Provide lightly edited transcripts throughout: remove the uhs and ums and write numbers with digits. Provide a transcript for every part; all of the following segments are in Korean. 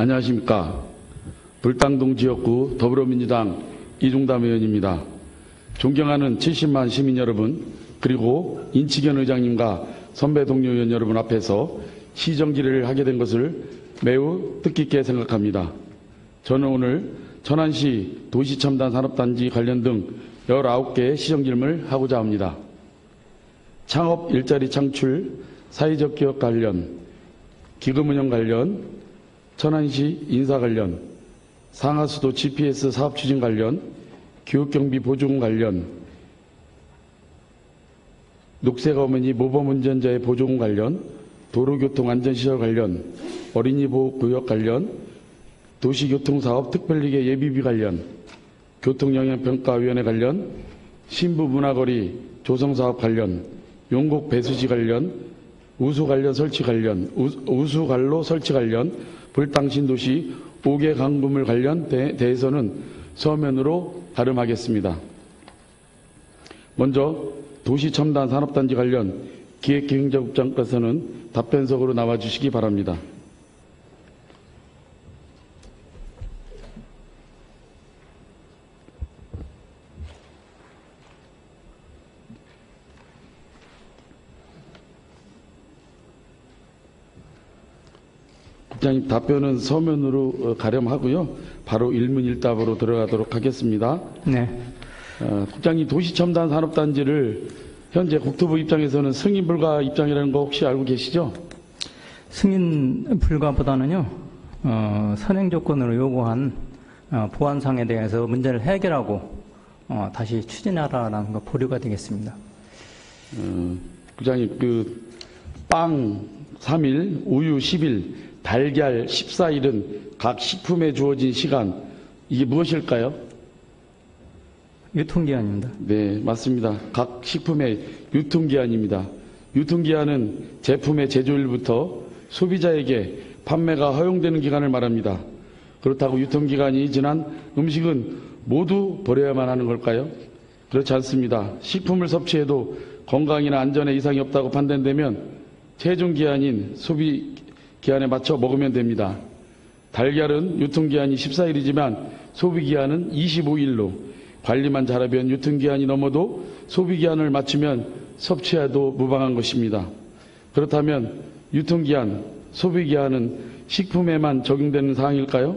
안녕하십니까. 불당동 지역구 더불어민주당 이종담 의원입니다. 존경하는 70만 시민 여러분, 그리고 인치견 의장님과 선배 동료 의원 여러분 앞에서 시정질의를 하게 된 것을 매우 뜻깊게 생각합니다. 저는 오늘 천안시 도시첨단 산업단지 관련 등 19개의 시정질문을 하고자 합니다. 창업 일자리 창출, 사회적 기업 관련, 기금 운영 관련, 천안시 인사 관련, 상하수도 GPS 사업 추진 관련, 교육경비 보조금 관련, 녹색 어머니 모범 운전자의 보조금 관련, 도로교통 안전시설 관련, 어린이 보호구역 관련, 도시교통사업 특별리계 예비비 관련, 교통영향평가위원회 관련, 신부문화거리 조성사업 관련, 용곡 배수지 관련, 우수관로 설치 관련, 우수관로 설치 관련, 불당신도시 5개 강구물 관련 대해서는 서면으로 발음하겠습니다. 먼저 도시첨단 산업단지 관련 기획기획자국장께서는 답변석으로 나와주시기 바랍니다. 국장님, 답변은 서면으로 가렴하고요. 바로 일문일답으로 들어가도록 하겠습니다. 네. 국장님, 도시첨단 산업단지를 현재 국토부 입장에서는 승인 불가 입장이라는 거 혹시 알고 계시죠? 승인 불가보다는요, 선행 조건으로 요구한 보안상에 대해서 문제를 해결하고 다시 추진하라는 거 보류가 되겠습니다. 국장님, 빵 3일, 우유 10일, 달걀 14일은 각 식품에 주어진 시간, 이게 무엇일까요? 유통기한입니다. 네, 맞습니다. 각 식품의 유통기한입니다. 유통기한은 제품의 제조일부터 소비자에게 판매가 허용되는 기간을 말합니다. 그렇다고 유통기간이 지난 음식은 모두 버려야만 하는 걸까요? 그렇지 않습니다. 식품을 섭취해도 건강이나 안전에 이상이 없다고 판단되면 최종기한인 소비기한에 맞춰 먹으면 됩니다. 달걀은 유통기한이 14일이지만 소비기한은 25일로, 관리만 잘하면 유통기한이 넘어도 소비기한을 맞추면 섭취해도 무방한 것입니다. 그렇다면 유통기한, 소비기한은 식품에만 적용되는 사항일까요?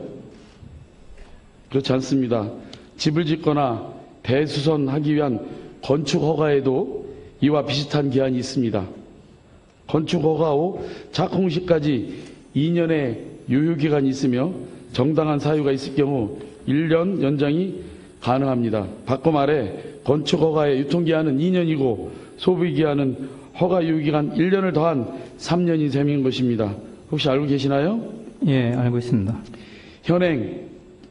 그렇지 않습니다. 집을 짓거나 대수선하기 위한 건축허가에도 이와 비슷한 기한이 있습니다. 건축허가 후 착공 시까지 2년의 유효기간이 있으며 정당한 사유가 있을 경우 1년 연장이 가능합니다. 바꿔 말해 건축허가의 유통기한은 2년이고 소비기한은 허가 유효기간 1년을 더한 3년인 셈인 것입니다. 혹시 알고 계시나요? 예, 알고 있습니다. 현행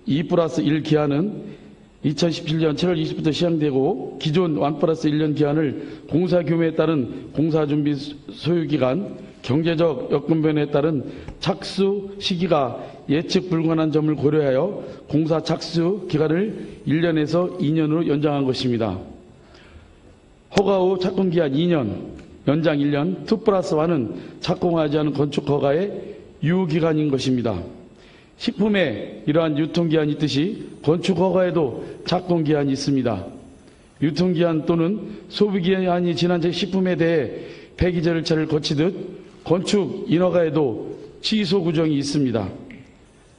2+1 기한은 2017년 7월 20일부터 시행되고, 기존 1+1년 기한을 공사 규모에 따른 공사준비 소요기간, 경제적 여건 변화에 따른 착수 시기가 예측 불가능한 점을 고려하여 공사 착수 기간을 1년에서 2년으로 연장한 것입니다. 허가 후 착공기한 2년, 연장 1년, 2+1은 착공하지 않은 건축허가의 유효기간인 것입니다. 식품에 이러한 유통기한이 있듯이 건축허가에도 착공기한이 있습니다. 유통기한 또는 소비기한이 지난 식품에 대해 폐기 절차를 거치듯 건축 인허가에도 취소 규정이 있습니다.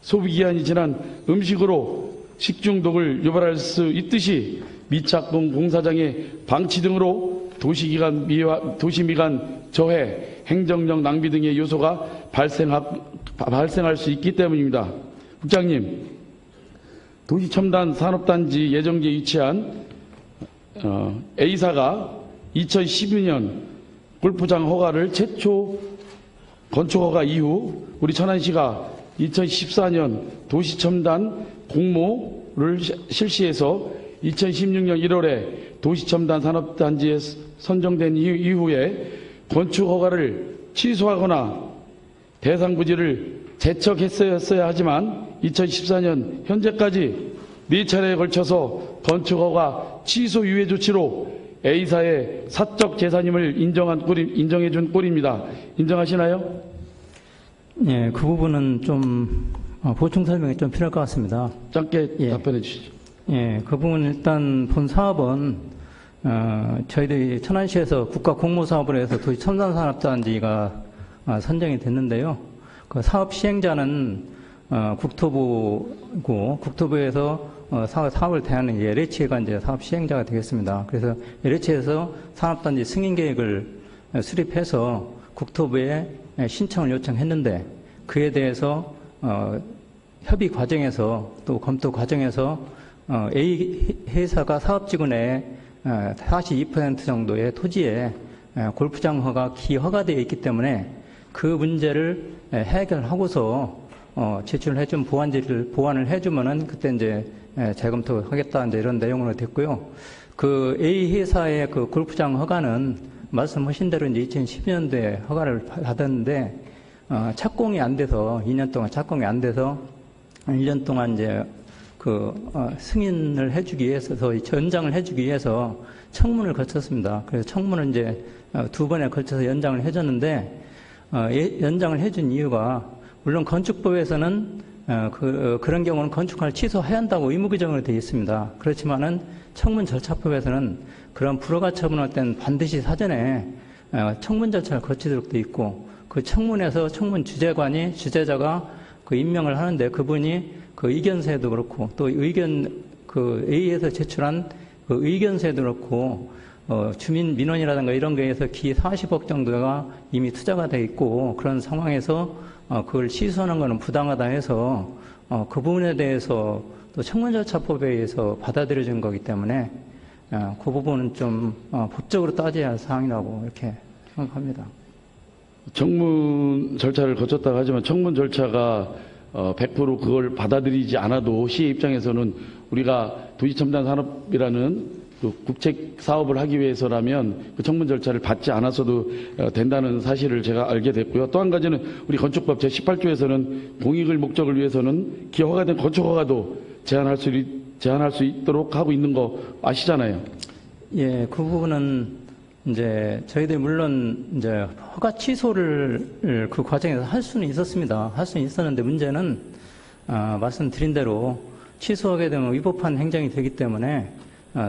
소비기한이 지난 음식으로 식중독을 유발할 수 있듯이 미착공 공사장의 방치 등으로 도시미관 저해, 행정력 낭비 등의 요소가 발생할 수 있기 때문입니다. 국장님, 도시첨단 산업단지 예정지에 위치한 A사가 2012년 골프장 허가를 최초 건축허가 이후 우리 천안시가 2014년 도시첨단 공모를 실시해서 2016년 1월에 도시첨단 산업단지에 선정된 이후에 건축허가를 취소하거나 대상 부지를 재척했어야 하지만 2014년 현재까지 4차례에 걸쳐서 건축허가 취소 유예 조치로 A사의 사적 재산임을 인정해준 꼴입니다. 인정하시나요? 예, 그 부분은 좀 보충 설명이 좀 필요할 것 같습니다. 짧게 예. 답변해 주시죠. 예, 그 부분 일단 본 사업은 저희들이 천안시에서 국가 공모 사업을 해서 도시 첨단 산업단지가 선정이 됐는데요. 그 사업 시행자는 국토부고 국토부에서 사업을 대하는 LH가 이제 사업 시행자가 되겠습니다. 그래서 LH에서 산업단지 승인 계획을 수립해서 국토부에 신청을 요청했는데 그에 대해서 협의 과정에서 또 검토 과정에서 A 회사가 사업지구내 42% 정도의 토지에 골프장허가 기허가되어 있기 때문에 그 문제를 해결하고서 제출해준 보완을 해주면은 그때 이제 재검토하겠다 이제 이런 내용으로 됐고요. 그 A 회사의 그 골프장 허가는 말씀하신 대로 이제 2012년도에 허가를 받았는데 착공이 안 돼서 2년 동안 착공이 안 돼서 1년 동안 이제 승인을 해주기 위해서 연장을 해주기 위해서 청문을 거쳤습니다. 그래서 청문을 이제 2번에 걸쳐서 연장을 해줬는데 연장을 해준 이유가 물론 건축법에서는 그런 경우는 건축을 취소해야 한다고 의무 규정으로 되어 있습니다. 그렇지만은 청문 절차법에서는 그런 불허가 처분할 때는 반드시 사전에 청문 절차를 거치도록 되어 있고 그 청문에서 청문 주재자가 그 임명을 하는데 그분이 그 의견서에도 그렇고 또 A에서 제출한 그 의견서에도 그렇고 주민 민원이라든가 이런 거에서 기 40억 정도가 이미 투자가 돼 있고 그런 상황에서 그걸 취소하는 것은 부당하다 해서 그 부분에 대해서 또 청문절차법에 의해서 받아들여진 거기 때문에 그 부분은 좀 법적으로 따져야 할 사항이라고 이렇게 생각합니다. 청문 절차를 거쳤다고 하지만 청문 절차가 100% 그걸 받아들이지 않아도 시의 입장에서는 우리가 도시첨단 산업이라는 그 국책 사업을 하기 위해서라면 그 청문 절차를 받지 않았어도 된다는 사실을 제가 알게 됐고요. 또 한 가지는 우리 건축법 제18조에서는 공익을 목적을 위해서는 기허가된 건축허가도 제한할 수 있도록 하고 있는 거 아시잖아요. 예, 그 부분은 이제 저희들이 물론 이제 허가 취소를 그 과정에서 할 수는 있었습니다. 할 수는 있었는데 문제는 말씀드린 대로 취소하게 되면 위법한 행정이 되기 때문에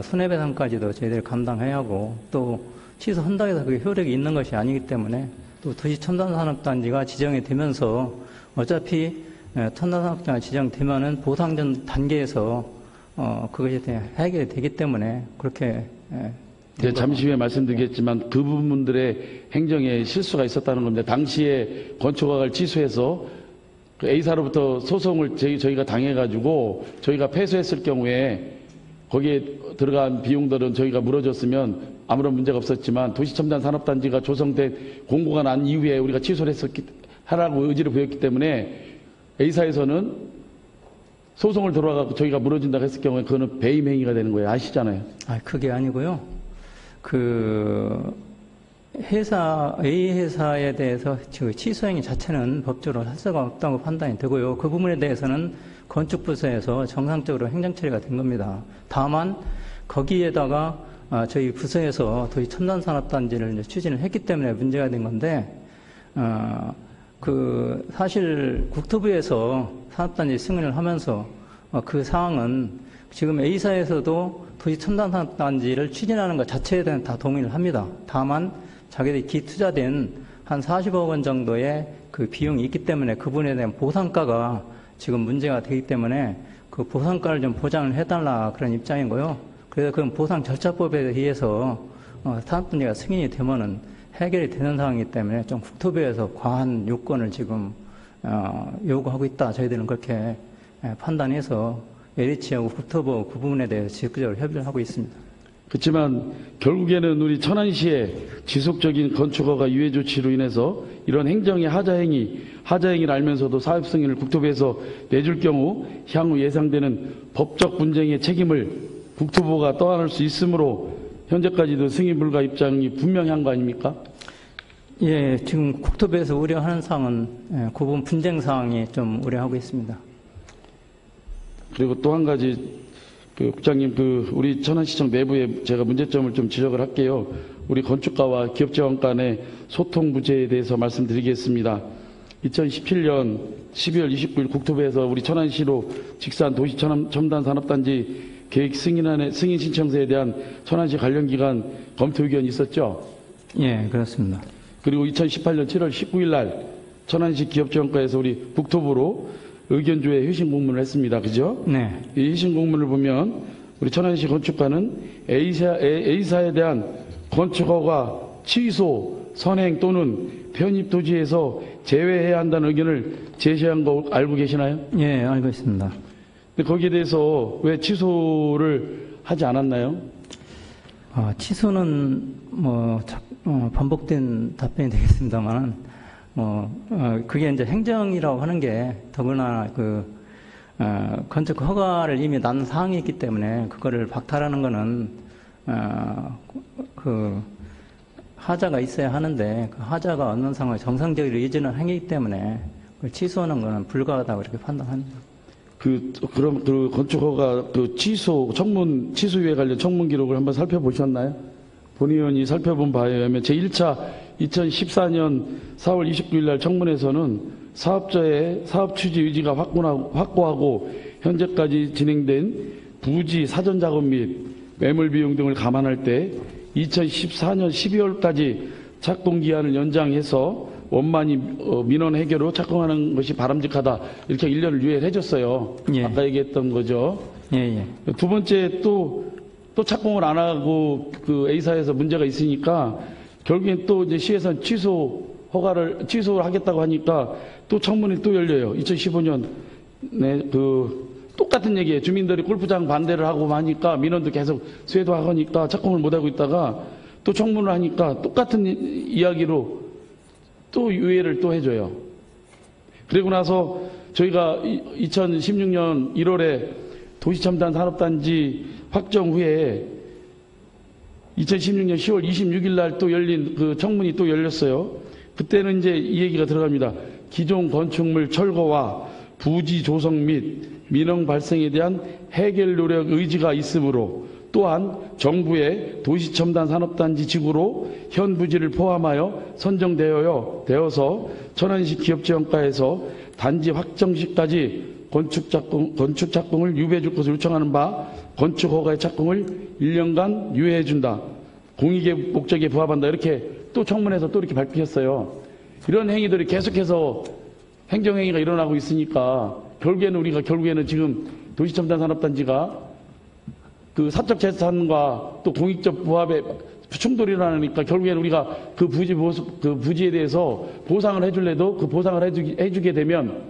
손해배상까지도 저희들이 감당해야 하고 또 취소한다고 해서 그게 효력이 있는 것이 아니기 때문에 또 도시첨단산업단지가 지정이 되면서 어차피 첨단산업단지가 지정되면은 보상전 단계에서 그것이 해결이 되기 때문에 그렇게 네, 잠시 후에 말씀드리겠지만 그 부분들의 행정에 실수가 있었다는 건데 당시에 건축허가를 취소해서 그 A사로부터 소송을 저희가 당해가지고 저희가 패소했을 경우에 거기에 들어간 비용들은 저희가 물어줬으면 아무런 문제가 없었지만 도시첨단 산업단지가 조성된 공고가 난 이후에 우리가 취소를 하라고 의지를 보였기 때문에 A사에서는 소송을 들어와서 저희가 물어준다고 했을 경우에 그거는 배임 행위가 되는 거예요. 아시잖아요. 그게 아니고요. A 회사에 대해서 취소행위 자체는 법적으로 할 수가 없다고 판단이 되고요. 그 부분에 대해서는 건축부서에서 정상적으로 행정처리가 된 겁니다. 다만 거기에다가 저희 부서에서 도시 첨단산업단지를 추진을 했기 때문에 문제가 된 건데 사실 국토부에서 산업단지 승인을 하면서 그 사항은 지금 A사에서도 도시 첨단산업단지를 추진하는 것 자체에 대한 다 동의를 합니다. 다만 자기들이 기투자된 한 40억 원 정도의 그 비용이 있기 때문에 그분에 대한 보상가가 지금 문제가 되기 때문에 그 보상가를 좀 보장을 해달라 그런 입장이고요. 그래서 그 보상 절차법에 의해서 산업단지가 승인이 되면은 해결이 되는 상황이기 때문에 좀 국토부에서 과한 요건을 지금 요구하고 있다. 저희들은 그렇게 판단해서 LH하고 국토부 그 부분에 대해서 적극적으로 협의를 하고 있습니다. 그렇지만 결국에는 우리 천안시의 지속적인 건축허가 유예 조치로 인해서 이런 행정의 하자행위를 알면서도 사업 승인을 국토부에서 내줄 경우 향후 예상되는 법적 분쟁의 책임을 국토부가 떠안을 수 있으므로 현재까지도 승인 불가 입장이 분명한 거 아닙니까? 예, 지금 국토부에서 우려하는 사항은 그 부분 분쟁 사항이 좀 우려하고 있습니다. 그리고 또 한 가지, 국장님, 우리 천안시청 내부에 제가 문제점을 좀 지적을 할게요. 우리 건축가와 기업재원 간의 소통 부재에 대해서 말씀드리겠습니다. 2017년 12월 29일 국토부에서 우리 천안시로 직산 도시 첨단 산업단지 계획 승인 신청서에 대한 천안시 관련 기관 검토 의견이 있었죠? 예, 그렇습니다. 그리고 2018년 7월 19일 날 천안시 기업지원과에서 우리 국토부로 의견 조회 회신 공문을 했습니다. 그죠? 네. 이 회신 공문을 보면 우리 천안시 건축가는 A사에 대한 건축허가 취소, 선행 또는 편입 토지에서 제외해야 한다는 의견을 제시한 거 알고 계시나요? 예, 알고 있습니다. 근데 거기에 대해서 왜 취소를 하지 않았나요? 취소는 반복된 답변이 되겠습니다만, 그게 이제 행정이라고 하는 게 더구나 건축 허가를 이미 난 사항이 있기 때문에 그거를 박탈하는 거는 하자가 있어야 하는데 그 하자가 없는 상황에 정상적으로 이전을 행위이기 때문에 그걸 취소하는 거는 불가하다고 이렇게 판단합니다. 그럼 건축허가 청문 취소에 관련 청문 기록을 한번 살펴보셨나요? 본 의원이 살펴본 바에 의하면 제1차 2014년 4월 29일 날 청문에서는 사업자의 사업 취지 의지가 확고하고 현재까지 진행된 부지 사전 작업 및 매물 비용 등을 감안할 때 2014년 12월까지 착공 기한을 연장해서 원만히 민원 해결로 착공하는 것이 바람직하다. 이렇게 1년을 유예를 해줬어요. 예. 아까 얘기했던 거죠. 예. 두 번째 또 착공을 안 하고 A사에서 문제가 있으니까 결국엔 또 이제 시에서는 취소를 하겠다고 하니까 또 청문이 또 열려요. 2015년 똑같은 얘기예요. 주민들이 골프장 반대를 하고 하니까 민원도 계속 수혜도 하니까 착공을 못 하고 있다가 또 청문을 하니까 똑같은 이야기로 또 유예를 또 해줘요. 그리고 나서 저희가 2016년 1월에 도시첨단 산업단지 확정 후에 2016년 10월 26일 날 또 열린 청문이 또 열렸어요. 그때는 이제 이 얘기가 들어갑니다. 기존 건축물 철거와 부지 조성 및 민원 발생에 대한 해결 노력 의지가 있으므로 또한 정부의 도시첨단 산업단지 지구로 현 부지를 포함하여 선정되어서 천안시 기업지원과에서 단지 확정 시까지 건축 착공을 유배해 줄 것을 요청하는 바 건축 허가의 착공을 1년간 유예해 준다. 공익의 목적에 부합한다. 이렇게 또 청문회에서 또 이렇게 발표했어요. 이런 행위들이 계속해서 행정행위가 일어나고 있으니까 결국에는 지금 도시첨단 산업단지가 사적 재산과 또 공익적 부합에 충돌이 일어나니까 결국에는 우리가 그 부지에 대해서 보상을 해줄래도 그 보상을 해주게 되면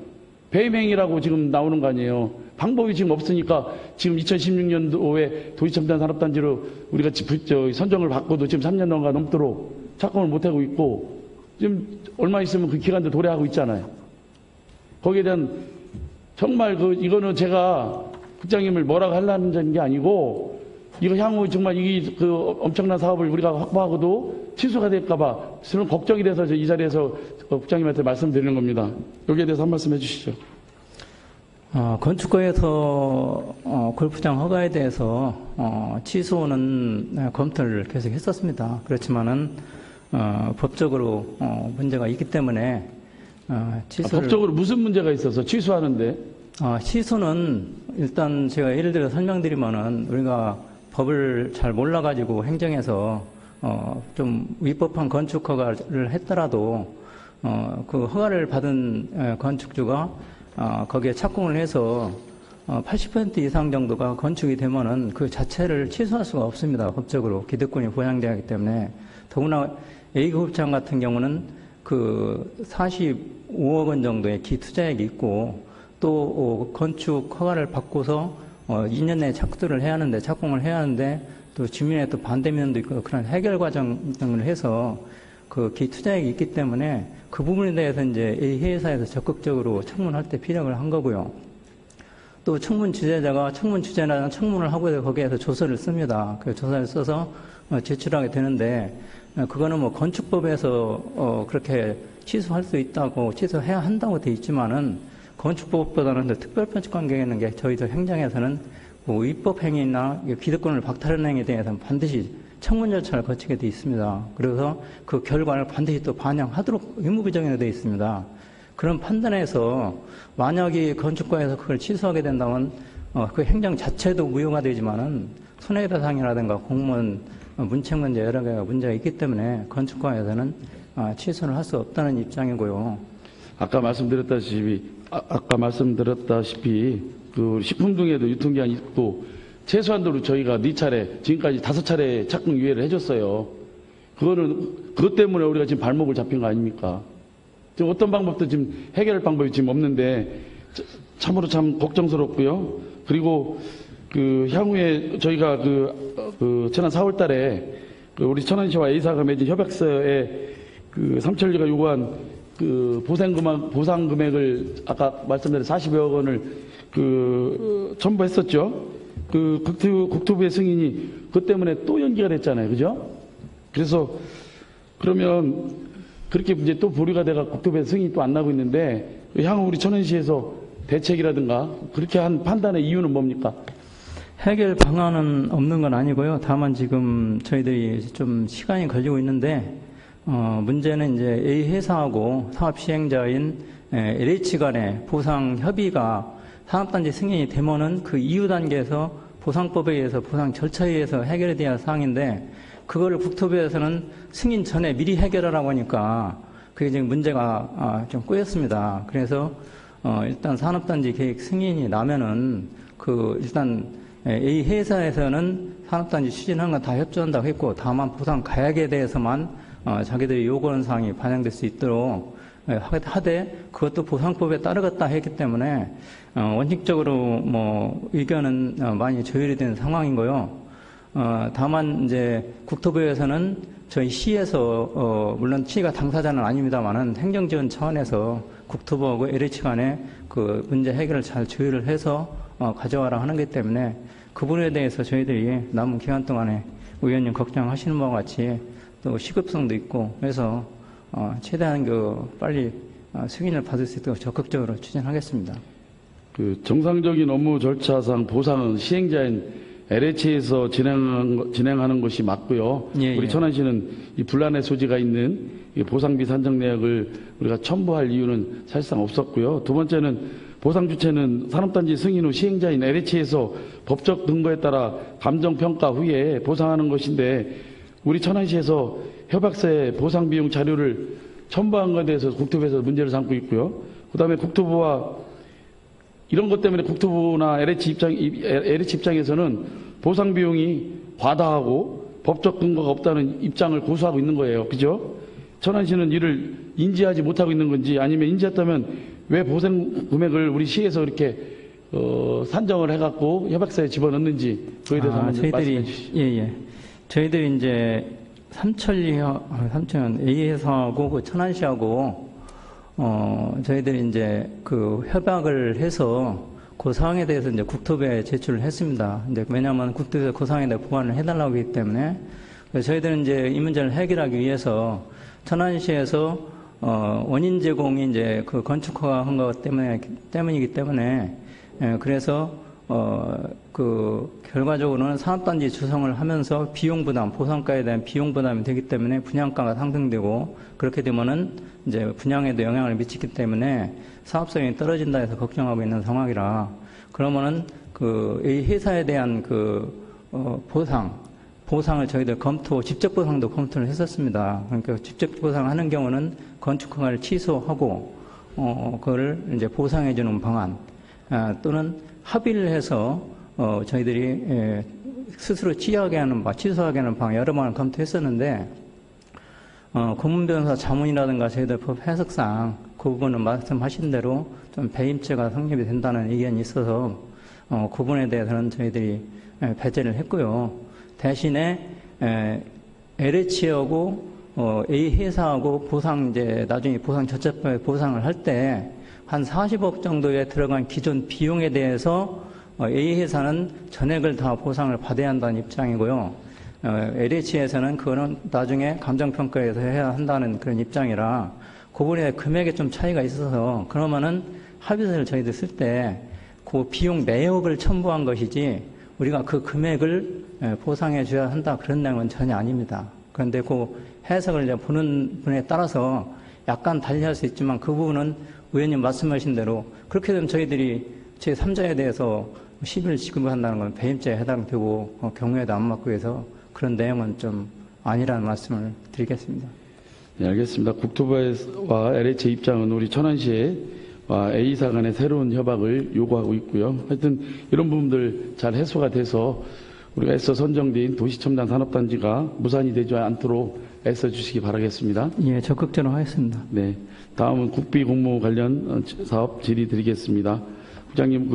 배임행위라고 지금 나오는 거 아니에요. 방법이 지금 없으니까 지금 2016년도에 도시첨단 산업단지로 우리가 선정을 받고도 지금 3년 넘도록 착공을 못하고 있고 지금 얼마 있으면 그 기간도 도래하고 있잖아요. 거기에 대한 정말 이거는 제가 국장님을 뭐라고 하려는 게 아니고 이거 향후 정말 이게 엄청난 사업을 우리가 확보하고도 취소가 될까봐 저는 걱정이 돼서 이 자리에서 국장님한테 말씀드리는 겁니다. 여기에 대해서 한 말씀 해주시죠. 건축과에서 골프장 허가에 대해서 취소는 검토를 계속 했었습니다. 그렇지만은 법적으로 문제가 있기 때문에 법적으로 무슨 문제가 있어서 취소하는데? 취소는 일단 제가 예를 들어 설명드리면은 우리가 법을 잘 몰라가지고 행정에서 좀 위법한 건축 허가를 했더라도 그 허가를 받은 건축주가 거기에 착공을 해서 80% 이상 정도가 건축이 되면은 그 자체를 취소할 수가 없습니다. 법적으로 기득권이 보장되어 있기 때문에 더구나 A급장 같은 경우는 45억 원 정도의 기투자액이 있고 또 건축 허가를 받고서 2년 내에 착공을 해야 하는데 또 주민의 또 반대면도 있고 그런 해결 과정 등을 해서 그 기투자액이 있기 때문에 그 부분에 대해서 이제 A 회사에서 적극적으로 청문할 때 피력을 한 거고요. 또 청문 주재자가 청문을 하고 거기에서 조서를 씁니다. 그 조서를 써서 제출하게 되는데 그거는 뭐 건축법에서 그렇게 취소할 수 있다고 취소해야 한다고 돼 있지만은 건축법보다는 더 특별편집관계가 있는 게 저희도 행정에서는 위법 행위나 기득권을 박탈하는 행위에 대해서는 반드시 청문 절차를 거치게 돼 있습니다. 그래서 그 결과를 반드시 또 반영하도록 의무부정에 돼 있습니다. 그런 판단에서 만약에 건축가에서 그걸 취소하게 된다면 그 행정 자체도 무효가 되지만은 손해배상이라든가 공무원 문책 문제 여러 개가 문제가 있기 때문에 건축가에서는 취소를 할 수 없다는 입장이고요. 아까 말씀드렸다시피 그 식품등에도 유통기한이 있고 최소한도로 저희가 4차례 지금까지 5차례 착공 유예를 해줬어요. 그것 때문에 우리가 지금 발목을 잡힌 거 아닙니까? 지금 어떤 방법도 지금 해결할 방법이 지금 없는데 참으로 참 걱정스럽고요. 그리고 그 향후에 저희가 지난 4월 달에 우리 천안시와 A사가 맺은 협약서에 그 삼천리가 요구한 그 보상 금액을 아까 말씀드린 40여 억 원을 첨부했었죠. 국토부의 승인이 그것 때문에 또 연기가 됐잖아요. 그죠? 그래서 그러면 그렇게 이제 또 보류가 돼가 국토부의 승인이 또 안 나고 있는데 향후 우리 천안시에서 대책이라든가 그렇게 한 판단의 이유는 뭡니까? 해결 방안은 없는 건 아니고요. 다만 지금 저희들이 좀 시간이 걸리고 있는데 문제는 이제 A 회사하고 사업 시행자인 LH 간의 보상 협의가 산업단지 승인이 되면은 그 이후 단계에서 보상법에 의해서 보상 절차에 의해서 해결이 돼야 할 사항인데 그거를 국토부에서는 승인 전에 미리 해결하라고 하니까 그게 지금 문제가 좀 꼬였습니다. 그래서 일단 산업단지 계획 승인이 나면은 일단 A 회사에서는 산업단지 추진하는 건 다 협조한다고 했고 다만 보상 가액에 대해서만 자기들이 요구하는 사항이 반영될 수 있도록 하되 그것도 보상법에 따르겠다 했기 때문에 원칙적으로 뭐 의견은 많이 조율이 된 상황이고요. 다만 이제 국토부에서는 저희 시에서 물론 시가 당사자는 아닙니다만은 행정지원 차원에서 국토부하고 LH 간에 그 문제 해결을 잘 조율을 해서 가져와라 하는 것 때문에 그 부분에 대해서 저희들이 남은 기간 동안에 의원님 걱정하시는 바와 같이 또 시급성도 있고 그래서 최대한 빨리 승인을 받을 수 있도록 적극적으로 추진하겠습니다. 정상적인 업무 절차상 보상은 시행자인 LH에서 진행하는 것이 맞고요. 예, 우리 예. 천안시는 이 분란의 소지가 있는 이 보상비 산정 내역을 우리가 첨부할 이유는 사실상 없었고요. 두 번째는 보상 주체는 산업단지 승인 후 시행자인 LH에서 법적 근거에 따라 감정평가 후에 보상하는 것인데 우리 천안시에서 협약서에 보상 비용 자료를 첨부한 것에 대해서 국토부에서 문제를 삼고 있고요. 그다음에 국토부와 이런 것 때문에 국토부나 LH 입장에서는 보상 비용이 과다하고 법적 근거가 없다는 입장을 고수하고 있는 거예요. 그죠? 천안시는 이를 인지하지 못하고 있는 건지 아니면 인지했다면 왜 보상 금액을 우리 시에서 이렇게 산정을 해갖고 협약서에 집어넣는지 그에 대해서 한번 말씀해 주시죠. 예. 저희들이 이제 삼천 A 회사하고 그 천안시하고 저희들이 이제 그 협약을 해서 그 사항에 대해서 이제 국토부에 제출을 했습니다. 이제 왜냐하면 국토부에서 그 사항에 대해 보완을 해달라고 하기 때문에 저희들은 이제 이 문제를 해결하기 위해서 천안시에서 원인 제공이 이제 그 건축허가 한 것 때문이기 때문에 그래서 결과적으로는 산업단지 조성을 하면서 비용 부담, 보상가에 대한 비용 부담이 되기 때문에 분양가가 상승되고 그렇게 되면은 이제 분양에도 영향을 미치기 때문에 사업성이 떨어진다 해서 걱정하고 있는 상황이라 그러면은 이 회사에 대한 보상을 저희들 직접 보상도 검토를 했었습니다. 그러니까 직접 보상하는 경우는 건축허가를 취소하고 그거를 이제 보상해주는 방안 또는 합의를 해서 저희들이 스스로 취소하게 하는 방 여러 번을 검토했었는데 고문변호사 자문이라든가 저희들 법 해석상 그 부분은 말씀하신 대로 좀 배임죄가 성립이 된다는 의견이 있어서 그 부분에 대해서는 저희들이 배제를 했고요. 대신에 LH하고 A 회사하고 나중에 보상 절차법에 보상을 할 때 한 40억 정도에 들어간 기존 비용에 대해서 A 회사는 전액을 다 보상을 받아야 한다는 입장이고요. LH에서는 그거는 나중에 감정평가에서 해야 한다는 그런 입장이라 그 부분에 금액에 좀 차이가 있어서 그러면은 합의서를 저희들 쓸 때 그 비용 내역을 첨부한 것이지 우리가 그 금액을 보상해 줘야 한다 그런 내용은 전혀 아닙니다. 그런데 그 해석을 이제 보는 분에 따라서 약간 달리할 수 있지만 그 부분은 의원님 말씀하신 대로 그렇게 되면 저희들이 제3자에 대해서 시비를 지급한다는 건 배임죄에 해당되고 경우에도 안 맞고 해서 그런 내용은 좀 아니라는 말씀을 드리겠습니다. 네, 알겠습니다. 국토부와 LH 입장은 우리 천안시와 A사 간의 새로운 협약을 요구하고 있고요. 하여튼 이런 부분들 잘 해소가 돼서 우리가 애써 선정된 도시첨단 산업단지가 무산이 되지 않도록 애써 주시기 바라겠습니다. 예, 적극적으로 하겠습니다. 네, 다음은 국비 공모 관련 사업 질의 드리겠습니다. 부장님,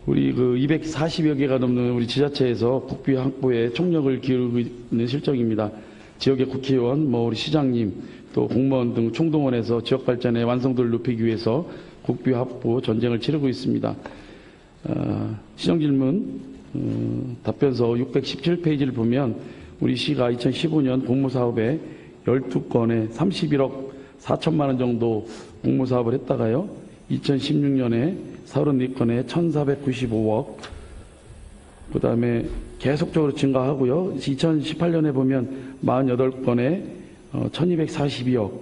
우리 240여 개가 넘는 우리 지자체에서 국비 확보에 총력을 기울이고 있는 실정입니다. 지역의 국회의원, 우리 시장님, 또 공무원 등 총동원해서 지역 발전의 완성도를 높이기 위해서 국비 확보 전쟁을 치르고 있습니다. 시정 질문 답변서 617페이지를 보면 우리 시가 2015년 공모사업에 12건에 31억 4천만 원 정도 공모사업을 했다가요. 2016년에 34건에 1,495억, 그 다음에 계속적으로 증가하고요. 2018년에 보면 48건에 1,242억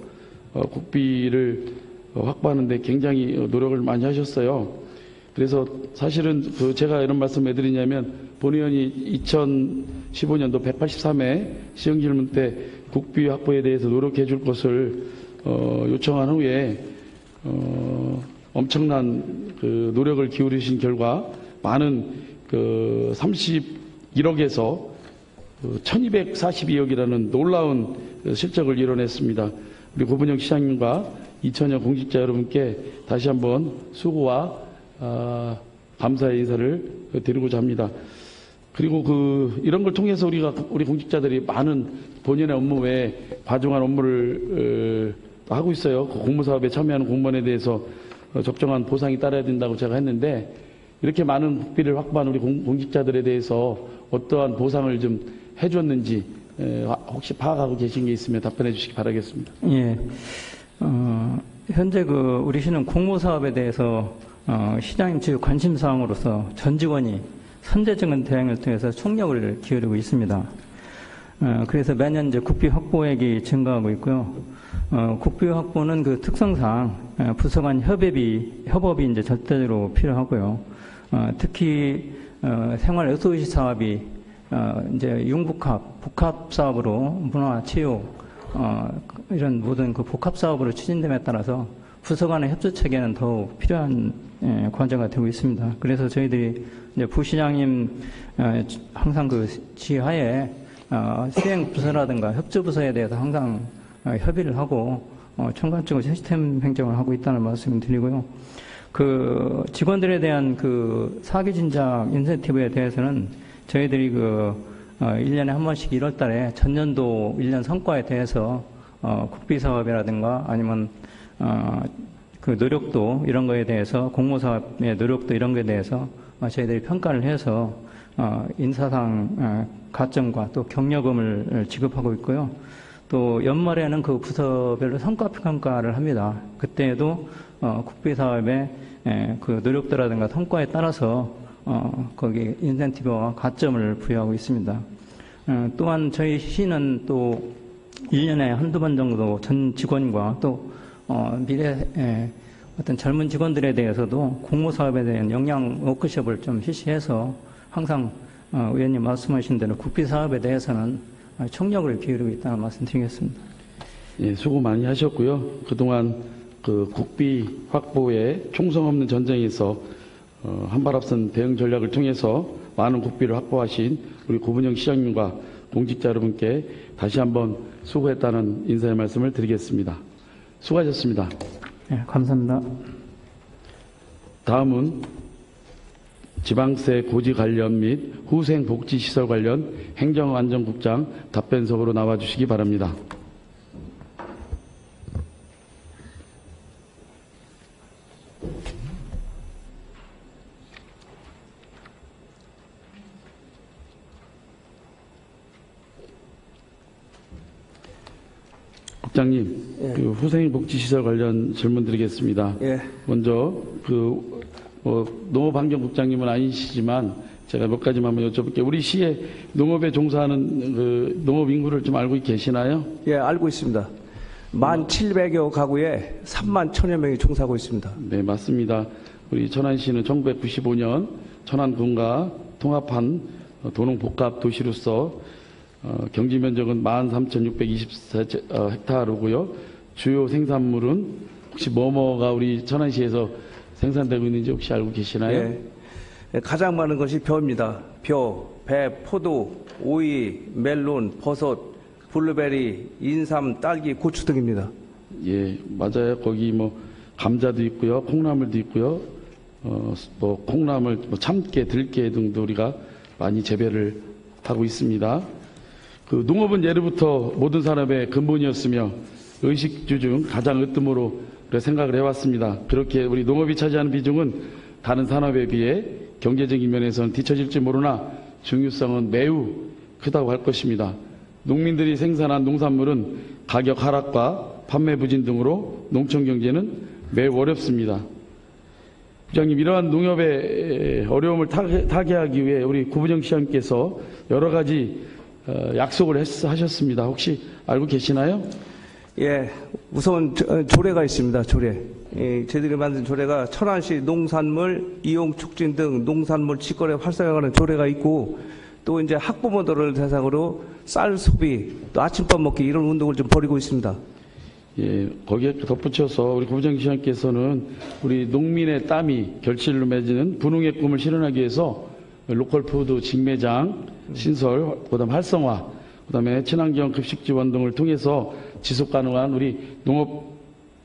국비를 확보하는 데 굉장히 노력을 많이 하셨어요. 그래서 사실은 제가 이런 말씀 왜 드리냐면 본 의원이 2015년도 183회 시정질문 때 국비 확보에 대해서 노력해 줄 것을 요청한 후에 엄청난 노력을 기울이신 결과 많은 31억에서 1242억이라는 놀라운 실적을 이뤄냈습니다. 우리 고분영 시장님과 2천여 공직자 여러분께 다시 한번 수고와 감사의 인사를 드리고자 합니다. 그리고 이런 걸 통해서 우리 공직자들이 많은 본연의 업무 외에 과중한 업무를 하고 있어요. 그 공모사업에 참여하는 공무원에 대해서 적정한 보상이 따라야 된다고 제가 했는데 이렇게 많은 국비를 확보한 우리 공직자들에 대해서 어떠한 보상을 좀 해줬는지 혹시 파악하고 계신 게 있으면 답변해 주시기 바라겠습니다. 예. 현재 우리 시는 공모사업에 대해서 시장님 지역 관심사항으로서 전 직원이 선제적인 대응을 통해서 총력을 기울이고 있습니다. 그래서 매년 이제 국비 확보액이 증가하고 있고요. 국비 확보는 특성상 부서 간 협업이 이제 절대적으로 필요하고요. 특히 생활 SOC 사업이 이제 융복합, 복합 사업으로 문화, 체육 이런 모든 복합 사업으로 추진됨에 따라서 부서 간의 협조 체계는 더욱 필요한 과제가 되고 있습니다. 그래서 저희들이 이제 부시장님 항상 지하에 수행 부서라든가 협조 부서에 대해서 항상 협의를 하고 총괄적으로 시스템 행정을 하고 있다는 말씀을 드리고요. 직원들에 대한 사기 진작 인센티브에 대해서는 저희들이 1년에 한 번씩 1월 달에 전년도 1년 성과에 대해서 국비 사업이라든가 아니면 노력도 이런 거에 대해서 공모사업의 노력도 이런 거에 대해서 저희들이 평가를 해서 인사상 가점과 또 격려금을 지급하고 있고요. 또 연말에는 부서별로 성과 평가를 합니다. 그때에도 국비 사업의 노력도라든가 성과에 따라서 거기 인센티브와 가점을 부여하고 있습니다. 또한 저희 시는 또 1년에 한두 번 정도 전 직원과 또 미래 어떤 젊은 직원들에 대해서도 공모사업에 대한 역량 워크숍을 좀 실시해서 항상 의원님 말씀하신 대로 국비 사업에 대해서는 총력을 기울이고 있다는 말씀 드리겠습니다. 예, 수고 많이 하셨고요. 그동안 국비 확보에 총성 없는 전쟁에서 한 발 앞선 대응 전략을 통해서 많은 국비를 확보하신 우리 고분영 시장님과 공직자 여러분께 다시 한번 수고했다는 인사의 말씀을 드리겠습니다. 수고하셨습니다. 네, 감사합니다. 다음은 지방세 고지 관련 및 후생복지시설 관련 행정안전국장 답변석으로 나와주시기 바랍니다. 국장님, 예. 후생복지시설 관련 질문 드리겠습니다. 예. 먼저 농업환경국장님은 아니시지만 제가 몇 가지만 한번 여쭤볼게요. 우리 시에 농업에 종사하는 농업 인구를 좀 알고 계시나요? 예, 알고 있습니다. 1,700여 가구에 3만 1,000여 명이 종사하고 있습니다. 네, 맞습니다. 우리 천안시는 1995년 천안군과 통합한 도농복합 도시로서 경지 면적은 13,624헥타르고요. 주요 생산물은 혹시 뭐뭐가 우리 천안시에서 생산되고 있는지 혹시 알고 계시나요? 예, 가장 많은 것이 벼입니다. 벼, 배, 포도, 오이, 멜론, 버섯, 블루베리, 인삼, 딸기, 고추 등입니다. 예, 맞아요. 거기 뭐 감자도 있고요, 콩나물도 있고요. 뭐 콩나물, 뭐 참깨, 들깨 등도 우리가 많이 재배를 하고 있습니다. 그 농업은 예로부터 모든 산업의 근본이었으며 의식주 중 가장 으뜸으로 생각을 해왔습니다. 그렇게 우리 농업이 차지하는 비중은 다른 산업에 비해 경제적인 면에서는 뒤처질지 모르나 중요성은 매우 크다고 할 것입니다. 농민들이 생산한 농산물은 가격 하락과 판매 부진 등으로 농촌 경제는 매우 어렵습니다. 부장님, 이러한 농협의 어려움을 타개하기 위해 우리 구부정 시장께서 여러 가지 약속을 하셨습니다. 혹시 알고 계시나요? 예, 우선 조례가 있습니다. 조례. 예, 저희들이 만든 조례가 천안시 농산물 이용 촉진 등 농산물 직거래 활성화하는 조례가 있고, 또 이제 학부모들을 대상으로 쌀 소비, 또 아침밥 먹기 이런 운동을 좀 벌이고 있습니다. 예, 거기에 덧붙여서 우리 구부정 시장께서는 우리 농민의 땀이 결실로 맺는 분홍의 꿈을 실현하기 위해서 로컬푸드 직매장 신설, 그다음 활성화, 그다음에 친환경 급식 지원 등을 통해서 지속 가능한 우리 농업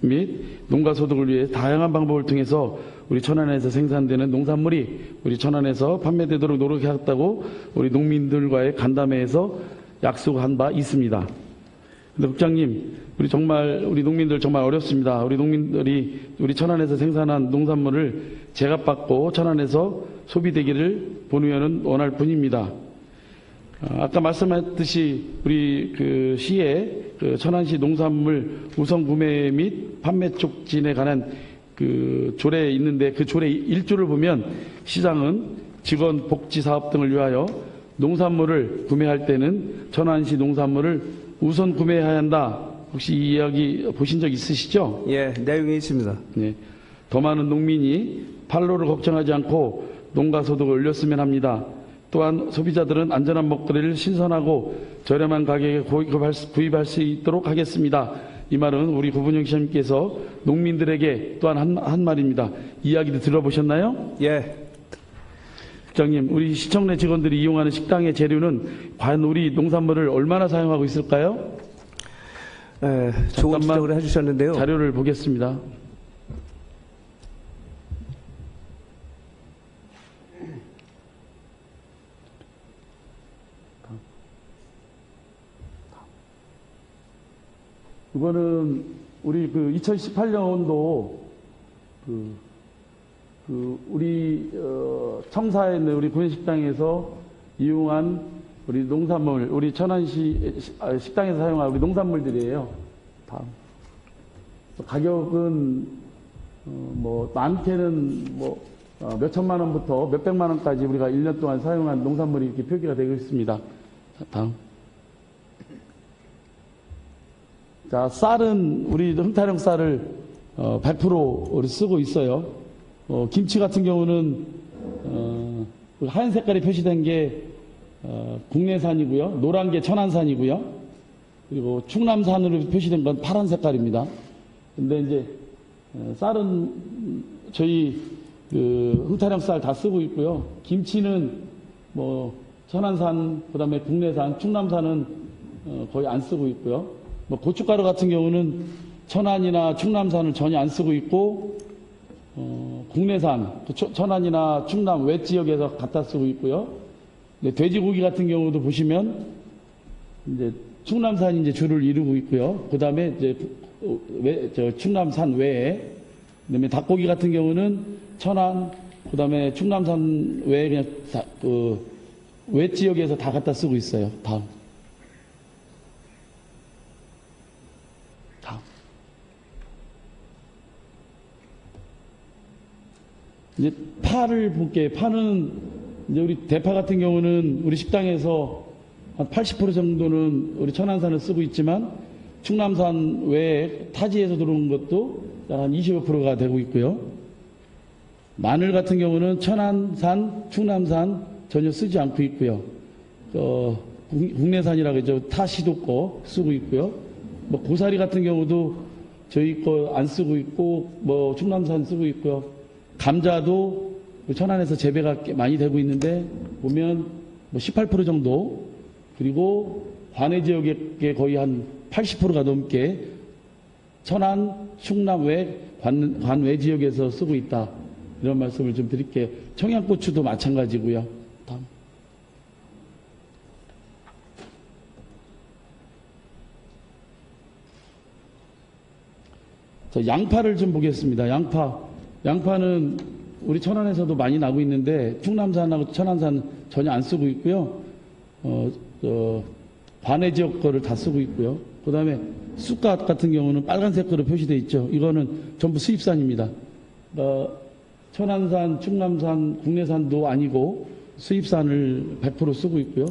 및 농가 소득을 위해 다양한 방법을 통해서 우리 천안에서 생산되는 농산물이 우리 천안에서 판매되도록 노력하겠다고 우리 농민들과의 간담회에서 약속한 바 있습니다. 근데 국장님, 우리 농민들 정말 어렵습니다. 우리 농민들이 우리 천안에서 생산한 농산물을 제값받고 천안에서 소비되기를 본의원은 원할 뿐입니다. 아까 말씀했듯이 우리 그 시에 그 천안시 농산물 우선 구매 및 판매 촉진에 관한 그 조례에 있는데, 그 조례 1조를 보면 시장은 직원 복지 사업 등을 위하여 농산물을 구매할 때는 천안시 농산물을 우선 구매해야 한다. 혹시 이 이야기 보신 적 있으시죠? 예, 내용이 있습니다. 네. 더 많은 농민이 판로를 걱정하지 않고 농가 소득을 올렸으면 합니다. 또한 소비자들은 안전한 먹거리를 신선하고 저렴한 가격에 구입할 수 있도록 하겠습니다. 이 말은 우리 구분영 시장님께서 농민들에게 또한 한 말입니다. 이야기도 들어보셨나요? 예. 국장님, 우리 시청 내 직원들이 이용하는 식당의 재료는 과연 우리 농산물을 얼마나 사용하고 있을까요? 예, 좋은 지적을 해주셨는데요. 자료를 보겠습니다. 이거는 우리 그 2018년도 우리 청사에 있는 우리 구내식당에서 이용한 우리 농산물, 우리 천안시 식당에서 사용한 우리 농산물들이에요. 다음. 가격은 뭐 많게는 뭐 몇천만 원부터 몇백만 원까지 우리가 1년 동안 사용한 농산물이 이렇게 표기가 되고 있습니다. 자, 다음. 자, 쌀은 우리 흥타령 쌀을 100% 쓰고 있어요. 김치 같은 경우는 하얀 색깔이 표시된 게 국내산이고요. 노란 게 천안산이고요. 그리고 충남산으로 표시된 건 파란 색깔입니다. 근데 이제 쌀은 저희 그 흥타령 쌀 다 쓰고 있고요. 김치는 뭐 천안산, 그다음에 국내산, 충남산은 거의 안 쓰고 있고요. 뭐 고춧가루 같은 경우는 천안이나 충남산을 전혀 안 쓰고 있고, 국내산, 천안이나 충남 외 지역에서 갖다 쓰고 있고요. 돼지고기 같은 경우도 보시면 이제 충남산이 이제 주를 이루고 있고요. 그 다음에 이제 충남산 외에, 그다음에 닭고기 같은 경우는 천안, 그 다음에 충남산 외에 그냥 외 지역에서 다 갖다 쓰고 있어요. 다음. 이제 파를 볼게요. 파는 이제 우리 대파 같은 경우는 우리 식당에서 한 80% 정도는 우리 천안산을 쓰고 있지만 충남산 외에 타지에서 들어오는 것도 한 25%가 되고 있고요. 마늘 같은 경우는 천안산, 충남산 전혀 쓰지 않고 있고요. 국내산이라고 하죠. 타시도 거 쓰고 있고요. 뭐 고사리 같은 경우도 저희 거 안 쓰고 있고, 뭐 충남산 쓰고 있고요. 감자도 천안에서 재배가 꽤 많이 되고 있는데 보면 뭐 18% 정도, 그리고 관내 지역에 거의 한 80%가 넘게 천안, 충남 외 관외 지역에서 쓰고 있다. 이런 말씀을 좀 드릴게요. 청양고추도 마찬가지고요. 다음. 자, 양파를 좀 보겠습니다. 양파는 우리 천안에서도 많이 나고 있는데 충남산하고 천안산 전혀 안 쓰고 있고요. 관내 지역 거를 다 쓰고 있고요. 그 다음에 쑥갓 같은 경우는 빨간색으로 표시되어 있죠. 이거는 전부 수입산입니다. 천안산, 충남산, 국내산도 아니고 수입산을 100% 쓰고 있고요.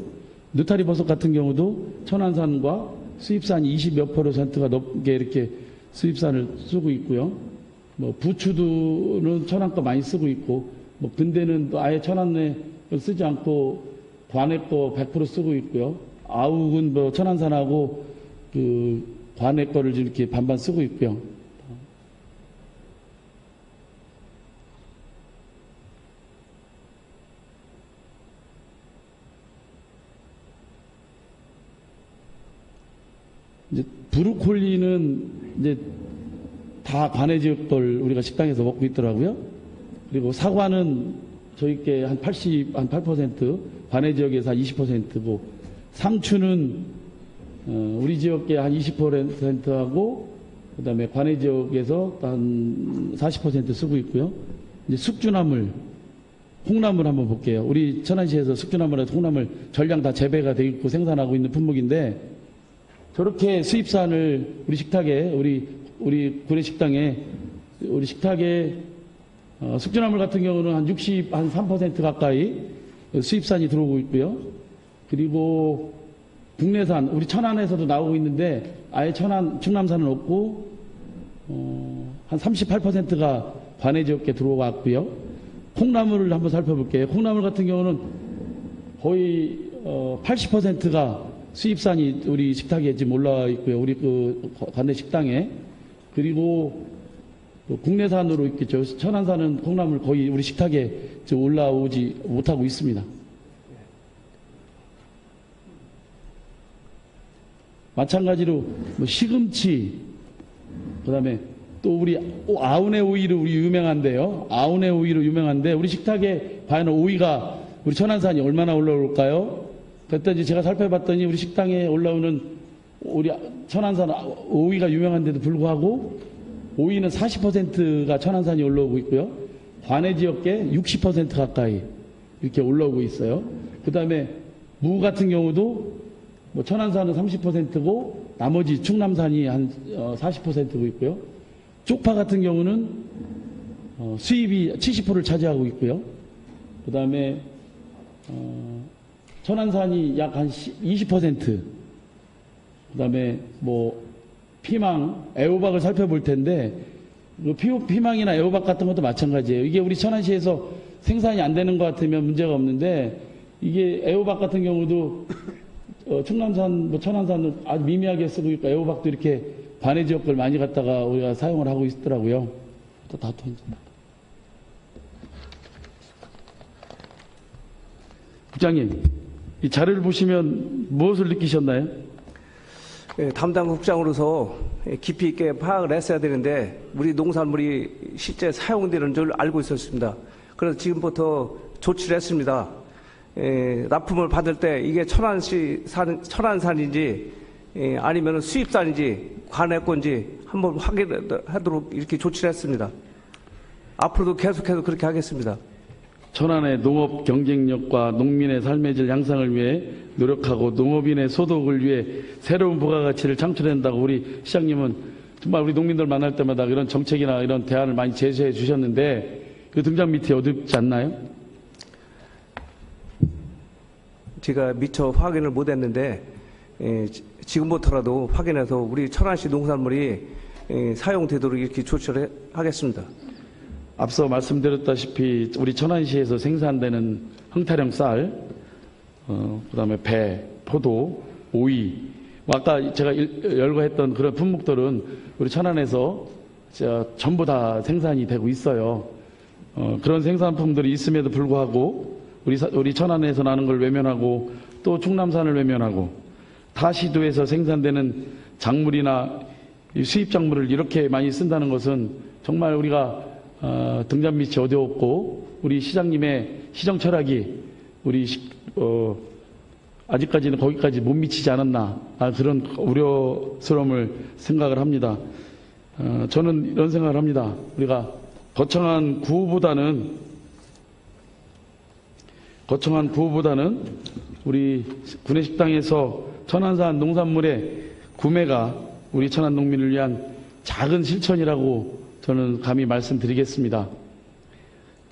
느타리 버섯 같은 경우도 천안산과 수입산이 20몇 %가 넘게 이렇게 수입산을 쓰고 있고요. 뭐 부추도는 천안 거 많이 쓰고 있고, 뭐 근대는 또 아예 천안에 쓰지 않고 관내 거 100% 쓰고 있고요. 아욱은 뭐 천안산하고 그 관내 거를 이렇게 반반 쓰고 있고요. 이제 브로콜리는 이제 다 관내 지역 걸 우리가 식당에서 먹고 있더라고요. 그리고 사과는 저희께 한 8%, 관내 지역에서 한 20%고, 상추는 우리 지역계 한 20%하고, 그 다음에 관내 지역에서 한 40% 쓰고 있고요. 이제 숙주나물, 콩나물 한번 볼게요. 우리 천안시에서 숙주나물에서 콩나물 전량 다 재배가 되어 있고 생산하고 있는 품목인데, 저렇게 수입산을 우리 식탁에, 우리 구례식당에, 우리 식탁에 숙주나물 같은 경우는 한 3% 가까이 수입산이 들어오고 있고요. 그리고 국내산, 우리 천안에서도 나오고 있는데 아예 충남산은 없고, 한 38%가 관내 지역에 들어왔고요. 콩나물을 한번 살펴볼게요. 콩나물 같은 경우는 거의 80%가 수입산이 우리 식탁에 지금 올라와 있고요. 우리 그 관내 식당에. 그리고 국내산으로 있겠죠. 천안산은 콩나물 거의 우리 식탁에 올라오지 못하고 있습니다. 마찬가지로 뭐 시금치, 그 다음에 또 우리 아우네 오이로 우리 유명한데요. 아우네 오이로 유명한데 우리 식탁에 과연 오이가 우리 천안산이 얼마나 올라올까요? 그랬더니 제가 살펴봤더니 우리 식당에 올라오는 우리 천안산 오이가 유명한데도 불구하고 오이는 40%가 천안산이 올라오고 있고요. 관내 지역계 60% 가까이 이렇게 올라오고 있어요. 그 다음에 무 같은 경우도 뭐 천안산은 30%고 나머지 충남산이 한 40%고 있고요. 쪽파 같은 경우는 수입이 70%를 차지하고 있고요. 그 다음에 천안산이 약 한 20%. 그 다음에 뭐 피망, 애호박을 살펴볼 텐데 피망이나 애호박 같은 것도 마찬가지예요. 이게 우리 천안시에서 생산이 안 되는 것 같으면 문제가 없는데 이게 애호박 같은 경우도 충남산, 뭐 천안산은 아주 미미하게 쓰고 있고 애호박도 이렇게 관내 지역을 많이 갖다가 우리가 사용을 하고 있더라고요. 또 국장님, 이 자료를 보시면 무엇을 느끼셨나요? 담당 국장으로서 깊이 있게 파악을 했어야 되는데 우리 농산물이 실제 사용되는 줄 알고 있었습니다. 그래서 지금부터 조치를 했습니다. 납품을 받을 때 이게 천안산인지 아니면 수입산인지 관내 건지 한번 확인하도록 이렇게 조치를 했습니다. 앞으로도 계속해서 그렇게 하겠습니다. 천안의 농업 경쟁력과 농민의 삶의 질 향상을 위해 노력하고 농업인의 소득을 위해 새로운 부가가치를 창출한다고 우리 시장님은 정말 우리 농민들 만날 때마다 이런 정책이나 이런 대안을 많이 제시해 주셨는데 그 등장 밑에 어둡지 않나요? 제가 미처 확인을 못했는데 지금부터라도 확인해서 우리 천안시 농산물이 사용되도록 이렇게 조치를 하겠습니다. 앞서 말씀드렸다시피 우리 천안시에서 생산되는 흥타령 쌀, 그다음에 배, 포도, 오이, 아까 제가 열거했던 그런 품목들은 우리 천안에서 전부 다 생산이 되고 있어요. 그런 생산품들이 있음에도 불구하고 우리 천안에서 나는 걸 외면하고 또 충남산을 외면하고 타 시도에서 생산되는 작물이나 수입 작물을 이렇게 많이 쓴다는 것은 정말 우리가 등잔 밑이 어디없고 우리 시장님의 시정 철학이 우리 아직까지는 거기까지 못 미치지 않았나 그런 우려스러움을 생각을 합니다. 저는 이런 생각을 합니다. 우리가 거창한 구호보다는 우리 구내식당에서 천안산 농산물의 구매가 우리 천안 농민을 위한 작은 실천이라고 저는 감히 말씀드리겠습니다.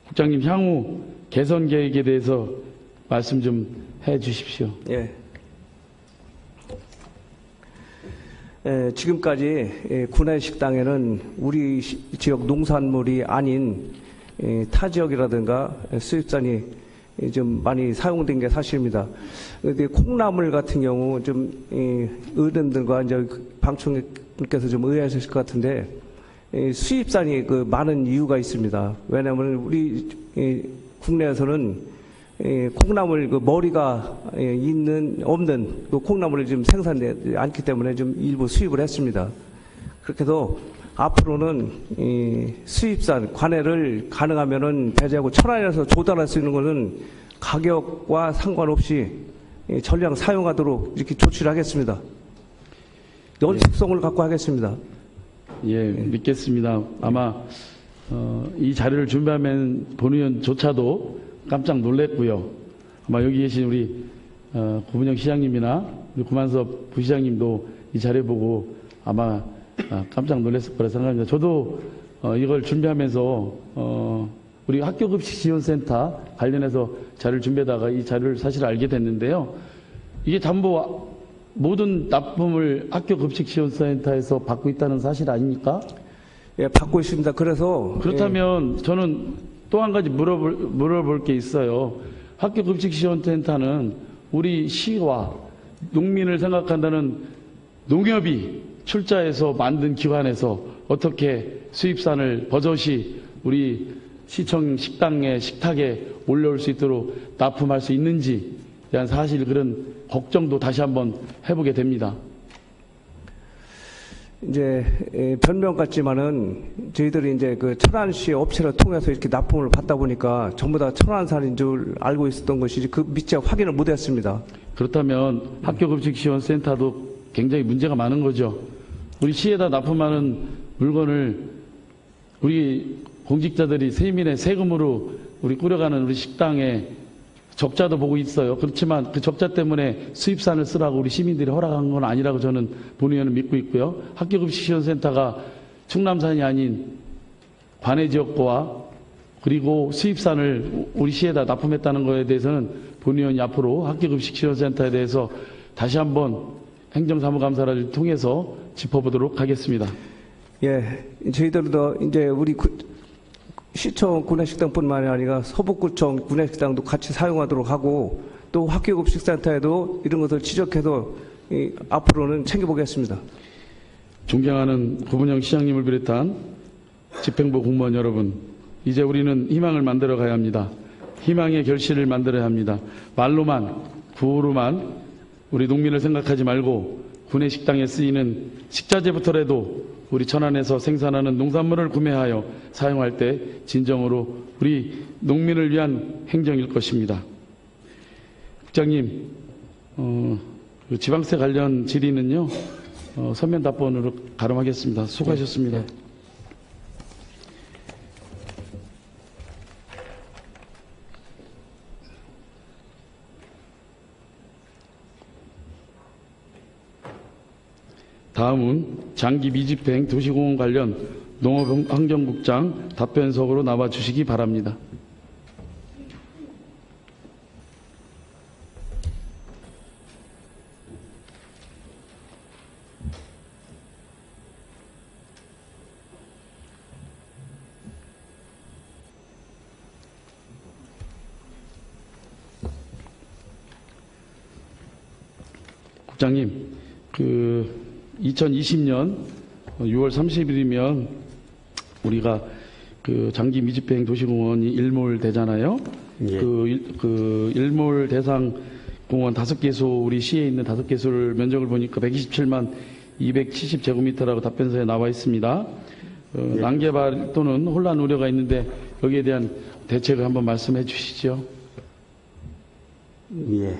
국장님, 향후 개선 계획에 대해서 말씀 좀 해 주십시오. 예. 지금까지 구내식당에는 우리 지역 농산물이 아닌 타 지역이라든가 수입산이 좀 많이 사용된 게 사실입니다. 그런데 콩나물 같은 경우 좀 어른들과 이제 방청객께서 좀 의아하실 것 같은데 수입산이 많은 이유가 있습니다. 왜냐하면 우리 국내에서는 콩나물 머리가 없는 콩나물을 좀 생산되지 않기 때문에 좀 일부 수입을 했습니다. 그렇게 해서 앞으로는 수입산 관해를 가능하면은 배제하고 천안에서 조달할 수 있는 것은 가격과 상관없이 전량 사용하도록 이렇게 조치를 하겠습니다. 연습성을 갖고 하겠습니다. 예, 믿겠습니다. 아마 이 자료를 준비하면 본의원조차도 깜짝 놀랐고요. 아마 여기 계신 우리 구문영 시장님이나 우리 구만섭 부시장님도 이 자료 보고 아마 깜짝 놀랐을 거라 생각합니다. 저도 이걸 준비하면서 우리 학교급식지원센터 관련해서 자료를 준비하다가 이 자료를 사실 알게 됐는데요. 이게 전부 모든 납품을 학교급식지원센터에서 받고 있다는 사실 아닙니까? 예, 받고 있습니다. 그래서 그렇다면 저는 또 한 가지 물어볼 게 있어요. 학교급식지원센터는 우리 시와 농민을 생각한다는 농협이 출자해서 만든 기관에서 어떻게 수입산을 버젓이 우리 시청 식당에 식탁에 올려올 수 있도록 납품할 수 있는지에 대한 사실 그런 걱정도 다시 한번 해보게 됩니다. 이제 변명 같지만은 저희들이 이제 천안시 업체를 통해서 이렇게 납품을 받다 보니까 전부 다 천안산인 줄 알고 있었던 것이지 그 밑에 확인을 못했습니다. 그렇다면 학교급식지원센터도 굉장히 문제가 많은 거죠. 우리 시에다 납품하는 물건을 우리 공직자들이 세민의 세금으로 우리 꾸려가는 우리 식당에 적자도 보고 있어요. 그렇지만 그 적자 때문에 수입산을 쓰라고 우리 시민들이 허락한 건 아니라고 저는 본의원은 믿고 있고요. 학교급식지원센터가 충남산이 아닌 관내 지역과 그리고 수입산을 우리 시에다 납품했다는 것에 대해서는 본의원이 앞으로 학교급식지원센터에 대해서 다시 한번 행정사무감사를 통해서 짚어보도록 하겠습니다. 예, 저희들도 이제 우리 시청 구내식당뿐만이 아니라 서북구청 구내식당도 같이 사용하도록 하고 또 학교급식센터에도 이런 것을 지적해서 앞으로는 챙겨보겠습니다. 존경하는 구문영 시장님을 비롯한 집행부 공무원 여러분, 이제 우리는 희망을 만들어 가야 합니다. 희망의 결실을 만들어야 합니다. 말로만 구호로만 우리 농민을 생각하지 말고 구내식당에 쓰이는 식자재부터라도 우리 천안에서 생산하는 농산물을 구매하여 사용할 때 진정으로 우리 농민을 위한 행정일 것입니다. 국장님, 지방세 관련 질의는요, 서면 답변으로 가름하겠습니다. 수고하셨습니다. 다음은 장기 미집행 도시공원 관련 농업환경국장 답변석으로 나와 주시기 바랍니다. 국장님, 2020년 6월 30일이면 우리가 장기 미집행 도시공원이 일몰되잖아요. 예. 일몰 대상 공원 5개소, 우리 시에 있는 5개소를 면적을 보니까 127만 270제곱미터라고 답변서에 나와 있습니다. 난개발 또는 혼란 우려가 있는데 여기에 대한 대책을 한번 말씀해 주시죠. 예.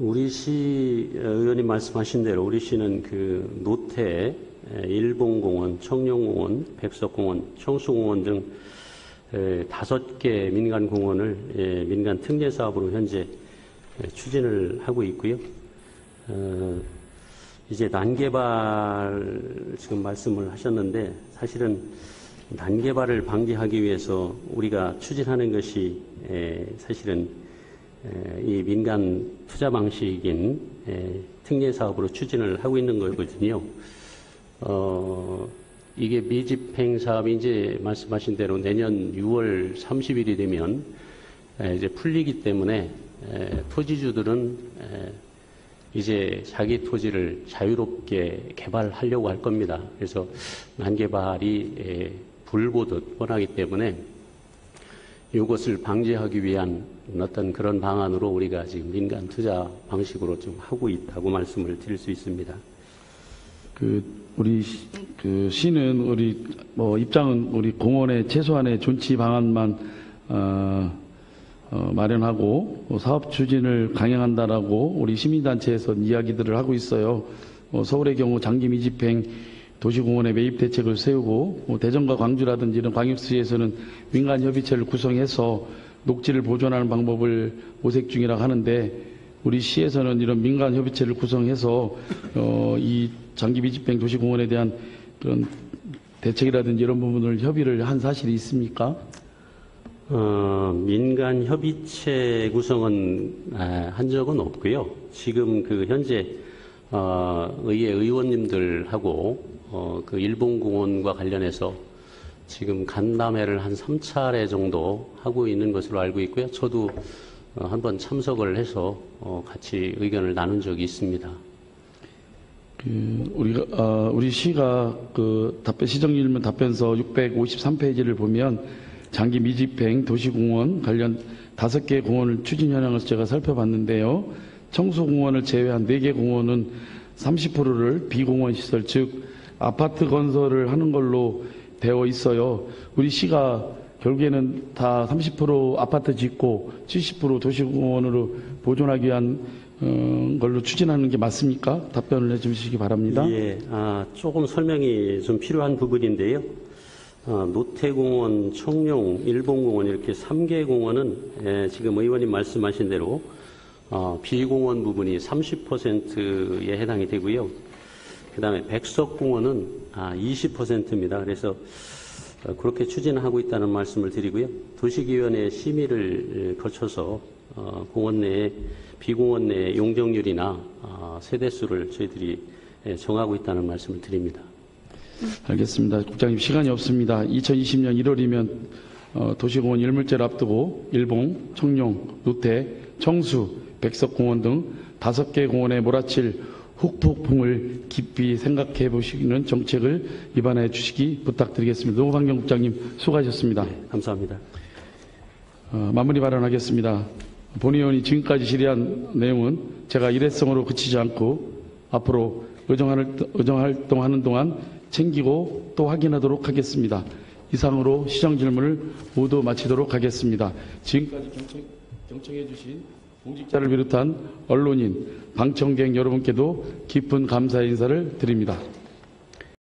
우리 시 의원님 말씀하신 대로 우리 시는 노태, 일봉공원, 청룡공원, 백석공원, 청수공원 등 5개 민간공원을 민간 특례 사업으로 현재 추진을 하고 있고요. 이제 난개발 지금 말씀을 하셨는데 사실은 난개발을 방지하기 위해서 우리가 추진하는 것이 사실은 이 민간 투자 방식인 특례 사업으로 추진을 하고 있는 거거든요. 이게 미집행 사업이 이제 말씀하신 대로 내년 6월 30일이 되면 이제 풀리기 때문에 토지주들은 이제 자기 토지를 자유롭게 개발하려고 할 겁니다. 그래서 난개발이 불보듯 뻔하기 때문에 이것을 방지하기 위한 어떤 그런 방안으로 우리가 지금 민간 투자 방식으로 좀 하고 있다고 말씀을 드릴 수 있습니다. 우리 시는 입장은 우리 공원의 최소한의 존치 방안만 마련하고 사업 추진을 강행한다라고 우리 시민단체에서 이야기들을 하고 있어요. 서울의 경우 장기 미집행 도시공원의 매입 대책을 세우고 대전과 광주라든지 이런 광역시에서는 민간협의체를 구성해서 녹지를 보존하는 방법을 모색 중이라고 하는데 우리 시에서는 이런 민간협의체를 구성해서 이 장기 미집행 도시공원에 대한 그런 대책이라든지 이런 부분을 협의를 한 사실이 있습니까? 민간 협의체 구성은 한 적은 없고요. 지금 현재 의회 의원님들하고 일본공원과 관련해서 지금 간담회를 한 3차례 정도 하고 있는 것으로 알고 있고요. 저도 한번 참석을 해서 같이 의견을 나눈 적이 있습니다. 우리 시가 시정일면 답변서 653페이지를 보면 장기 미집행 도시공원 관련 5개 공원을 추진 현황을 제가 살펴봤는데요. 청소공원을 제외한 4개 공원은 30%를 비공원 시설, 즉 아파트 건설을 하는 걸로 되어 있어요. 우리 시가 결국에는 다 30% 아파트 짓고 70% 도시공원으로 보존하기 위한 걸로 추진하는 게 맞습니까? 답변을 해주시기 바랍니다. 예, 조금 설명이 좀 필요한 부분인데요. 노태공원, 청룡, 일본공원 이렇게 3개 공원은 지금 의원님 말씀하신 대로 비공원 부분이 30%에 해당이 되고요. 그 다음에 백석공원은 20%입니다. 그래서 그렇게 추진하고 있다는 말씀을 드리고요. 도시기원의 심의를 거쳐서 공원 내에 비공원 내 용적률이나 세대수를 저희들이 정하고 있다는 말씀을 드립니다. 알겠습니다. 국장님 시간이 없습니다. 2020년 1월이면 도시공원 일몰제를 앞두고 일봉, 청룡, 노태, 청수, 백석공원 등 5개 공원에 몰아칠 후폭풍을 깊이 생각해 보시는 정책을 입안해 주시기 부탁드리겠습니다. 노환경 국장님 수고하셨습니다. 네, 감사합니다. 마무리 발언하겠습니다. 본 의원이 지금까지 질의한 내용은 제가 일회성으로 그치지 않고 앞으로 의정활동하는 동안 챙기고 또 확인하도록 하겠습니다. 이상으로 시정 질문을 모두 마치도록 하겠습니다. 지금까지 경청해 주신 공직자를 비롯한 언론인, 방청객 여러분께도 깊은 감사의 인사를 드립니다.